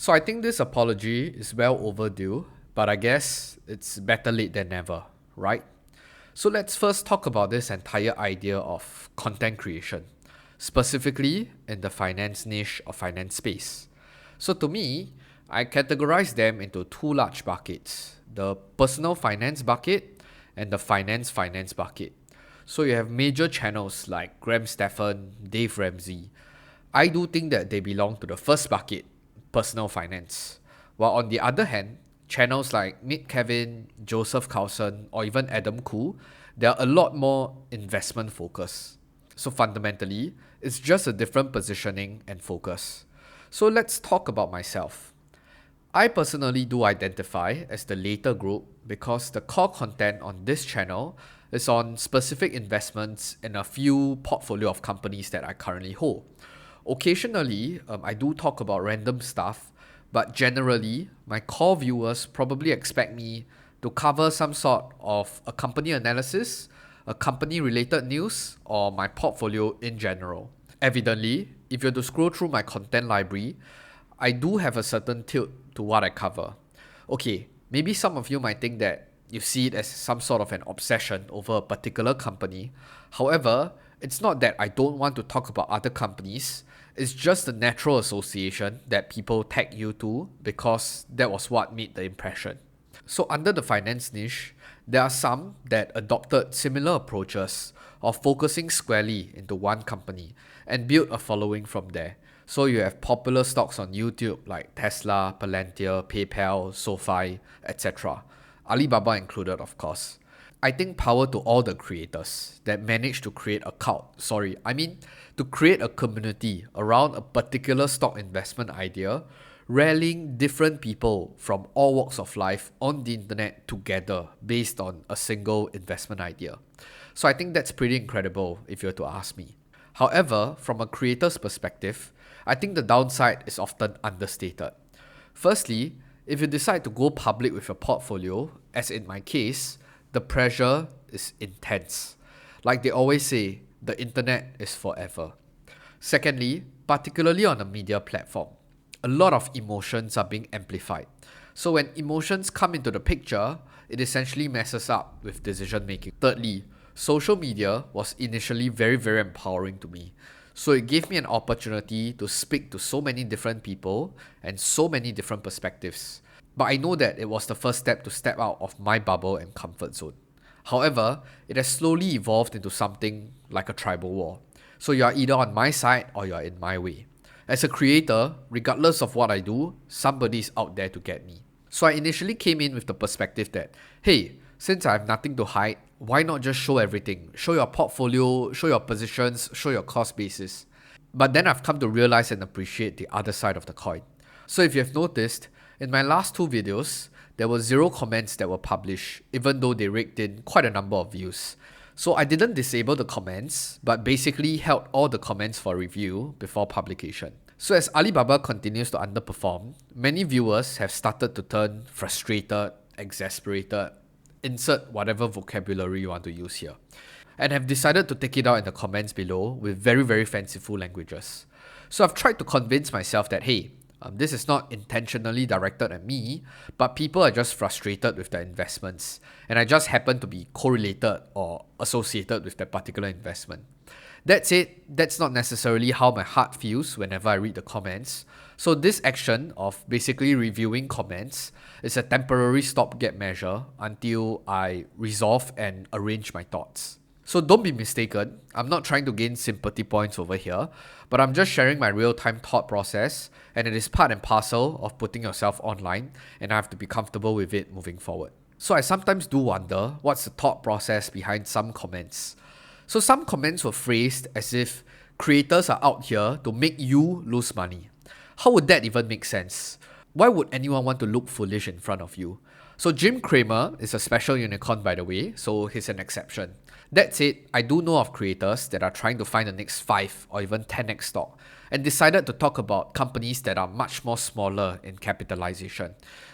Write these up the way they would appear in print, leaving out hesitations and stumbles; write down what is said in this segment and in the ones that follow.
So I think this apology is well overdue, but I guess it's better late than never, right? So let's first talk about this entire idea of content creation, specifically in the finance niche or finance space. So to me, I categorize them into two large buckets, the personal finance bucket and the finance bucket. So you have major channels like Graham Stephan, Dave Ramsey. I do think that they belong to the first bucket, personal finance. While on the other hand, channels like Nick Kevin, Joseph Carlson, or even Adam Khoo, they are a lot more investment focused. So fundamentally, it's just a different positioning and focus. So let's talk about myself. I personally do identify as the later group because the core content on this channel is on specific investments in a few portfolio of companies that I currently hold. Occasionally, I do talk about random stuff, but generally, my core viewers probably expect me to cover some sort of a company analysis, a company related news, or my portfolio in general. Evidently, if you're to scroll through my content library, I do have a certain tilt to what I cover. Okay, maybe some of you might think that you see it as some sort of an obsession over a particular company. However, it's not that I don't want to talk about other companies, it's just the natural association that people tag you to because that was what made the impression. So, under the finance niche, there are some that adopted similar approaches of focusing squarely into one company and build a following from there. So, you have popular stocks on YouTube like Tesla, Palantir, PayPal, SoFi, etc. Alibaba included, of course. I think power to all the creators that managed to create a cult. To create a community around a particular stock investment idea, rallying different people from all walks of life on the internet together based on a single investment idea. So I think that's pretty incredible if you were to ask me. However, from a creator's perspective, I think the downside is often understated. Firstly, if you decide to go public with your portfolio, as in my case, the pressure is intense. Like they always say, the internet is forever. Secondly, particularly on a media platform, a lot of emotions are being amplified. So when emotions come into the picture, it essentially messes up with decision making. Thirdly, social media was initially very empowering to me. So it gave me an opportunity to speak to so many different people and so many different perspectives. But I know that it was the first step to step out of my bubble and comfort zone. However, it has slowly evolved into something like a tribal war. So you are either on my side or you are in my way. As a creator, regardless of what I do, somebody is out there to get me. So I initially came in with the perspective that, hey, since I have nothing to hide, why not just show everything? Show your portfolio, show your positions, show your cost basis. But then I've come to realize and appreciate the other side of the coin. So if you have noticed, in my last two videos, there were 0 comments that were published, even though they raked in quite a number of views. So I didn't disable the comments, but basically held all the comments for review before publication. So as Alibaba continues to underperform, many viewers have started to turn frustrated, exasperated, insert whatever vocabulary you want to use here, and have decided to take it out in the comments below with very fanciful languages. So I've tried to convince myself that hey, this is not intentionally directed at me, but people are just frustrated with their investments, and I just happen to be correlated or associated with that particular investment. That said, that's not necessarily how my heart feels whenever I read the comments. So this action of basically reviewing comments is a temporary stopgap measure until I resolve and arrange my thoughts. So don't be mistaken, I'm not trying to gain sympathy points over here, but I'm just sharing my real-time thought process, and it is part and parcel of putting yourself online, and I have to be comfortable with it moving forward. So I sometimes do wonder what's the thought process behind some comments. So some comments were phrased as if creators are out here to make you lose money. How would that even make sense? Why would anyone want to look foolish in front of you? So Jim Cramer is a special unicorn, by the way, so he's an exception. That said, I do know of creators that are trying to find the next 5 or even 10x stock and decided to talk about companies that are much more smaller in capitalization.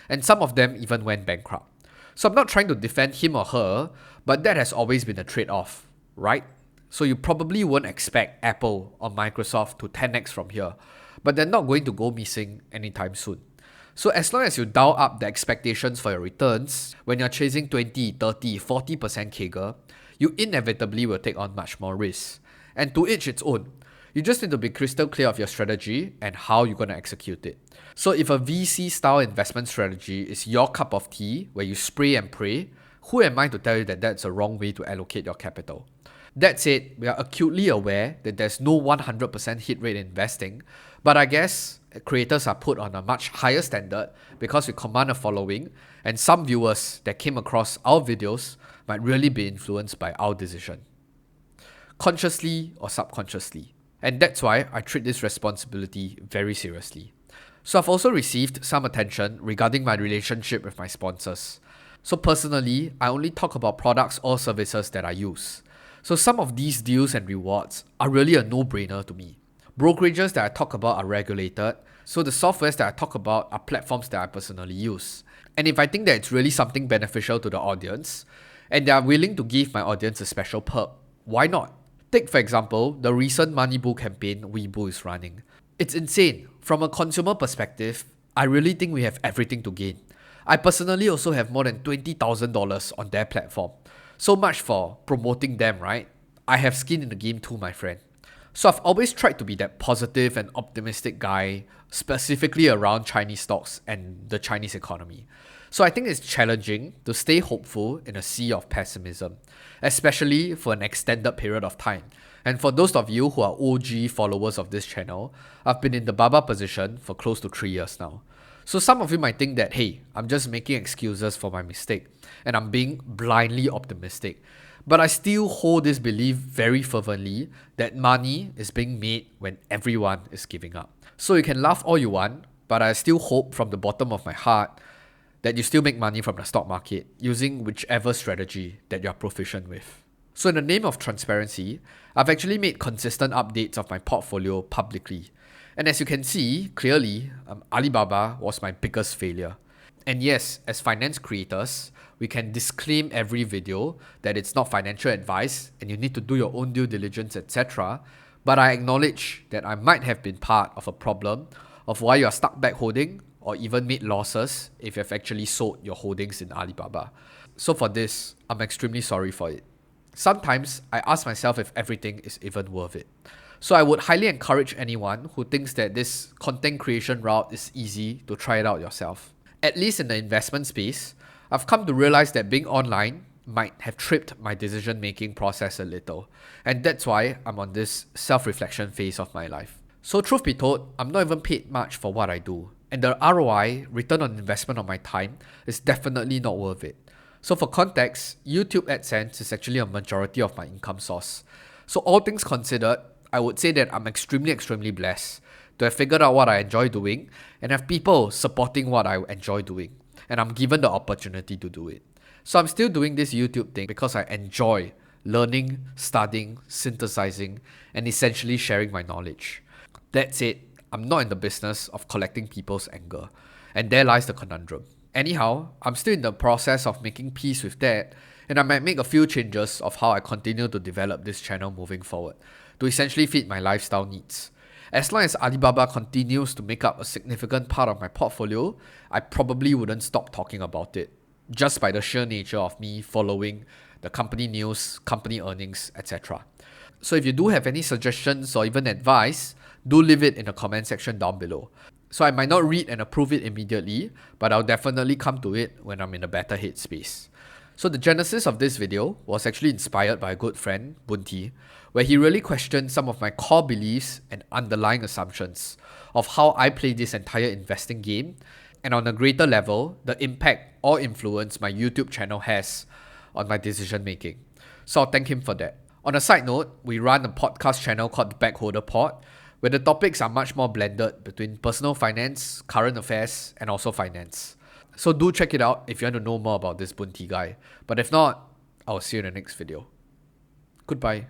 And some of them even went bankrupt. So I'm not trying to defend him or her, but that has always been a trade-off, right? So you probably won't expect Apple or Microsoft to 10x from here, but they're not going to go missing anytime soon. So as long as you dial up the expectations for your returns, when you're chasing 20, 30, 40% CAGR, you inevitably will take on much more risk. And to each its own. You just need to be crystal clear of your strategy and how you're going to execute it. So if a VC style investment strategy is your cup of tea where you spray and pray, who am I to tell you that that's a wrong way to allocate your capital? That said, we are acutely aware that there's no 100% hit rate in investing, but I guess creators are put on a much higher standard because we command a following, and some viewers that came across our videos might really be influenced by our decision, consciously or subconsciously. And that's why I treat this responsibility very seriously. So I've also received some attention regarding my relationship with my sponsors. So personally, I only talk about products or services that I use. So some of these deals and rewards are really a no-brainer to me. Brokerages that I talk about are regulated, so the softwares that I talk about are platforms that I personally use. And if I think that it's really something beneficial to the audience, and they are willing to give my audience a special perk, why not? Take for example, the recent Money Boo campaign Weibo is running. It's insane. From a consumer perspective, I really think we have everything to gain. I personally also have more than $20,000 on their platform. So much for promoting them, right? I have skin in the game too, my friend. So I've always tried to be that positive and optimistic guy, specifically around Chinese stocks and the Chinese economy. So I think it's challenging to stay hopeful in a sea of pessimism, especially for an extended period of time. And for those of you who are OG followers of this channel, I've been in the Baba position for close to 3 years now. So some of you might think that, hey, I'm just making excuses for my mistake and I'm being blindly optimistic. But I still hold this belief very fervently that money is being made when everyone is giving up. So you can laugh all you want, but I still hope from the bottom of my heart that you still make money from the stock market using whichever strategy that you're proficient with. So in the name of transparency, I've actually made consistent updates of my portfolio publicly. And as you can see, clearly, Alibaba was my biggest failure. And yes, as finance creators, we can disclaim every video that it's not financial advice and you need to do your own due diligence, etc. But I acknowledge that I might have been part of a problem of why you're stuck back holding or even made losses if you've actually sold your holdings in Alibaba. So for this, I'm extremely sorry for it. Sometimes I ask myself if everything is even worth it. So I would highly encourage anyone who thinks that this content creation route is easy to try it out yourself. At least in the investment space, I've come to realize that being online might have tripped my decision-making process a little. And that's why I'm on this self-reflection phase of my life. So truth be told, I'm not even paid much for what I do. And the ROI, return on investment on my time, is definitely not worth it. So for context, YouTube AdSense is actually a majority of my income source. So all things considered, I would say that I'm extremely blessed to have figured out what I enjoy doing and have people supporting what I enjoy doing. And I'm given the opportunity to do it. So I'm still doing this YouTube thing because I enjoy learning, studying, synthesizing, and essentially sharing my knowledge. That said, I'm not in the business of collecting people's anger. And there lies the conundrum. Anyhow, I'm still in the process of making peace with that, and I might make a few changes of how I continue to develop this channel moving forward to essentially fit my lifestyle needs. As long as Alibaba continues to make up a significant part of my portfolio, I probably wouldn't stop talking about it, just by the sheer nature of me following the company news, company earnings, etc. So if you do have any suggestions or even advice, do leave it in the comment section down below. So I might not read and approve it immediately, but I'll definitely come to it when I'm in a better headspace. So the genesis of this video was actually inspired by a good friend, Bunti, where he really questioned some of my core beliefs and underlying assumptions of how I play this entire investing game, and on a greater level, the impact or influence my YouTube channel has on my decision making. So I'll thank him for that. On a side note, we run a podcast channel called The Backholder Pod, where the topics are much more blended between personal finance, current affairs, and also finance. So do check it out if you want to know more about this Bunti guy. But if not, I'll see you in the next video. Goodbye.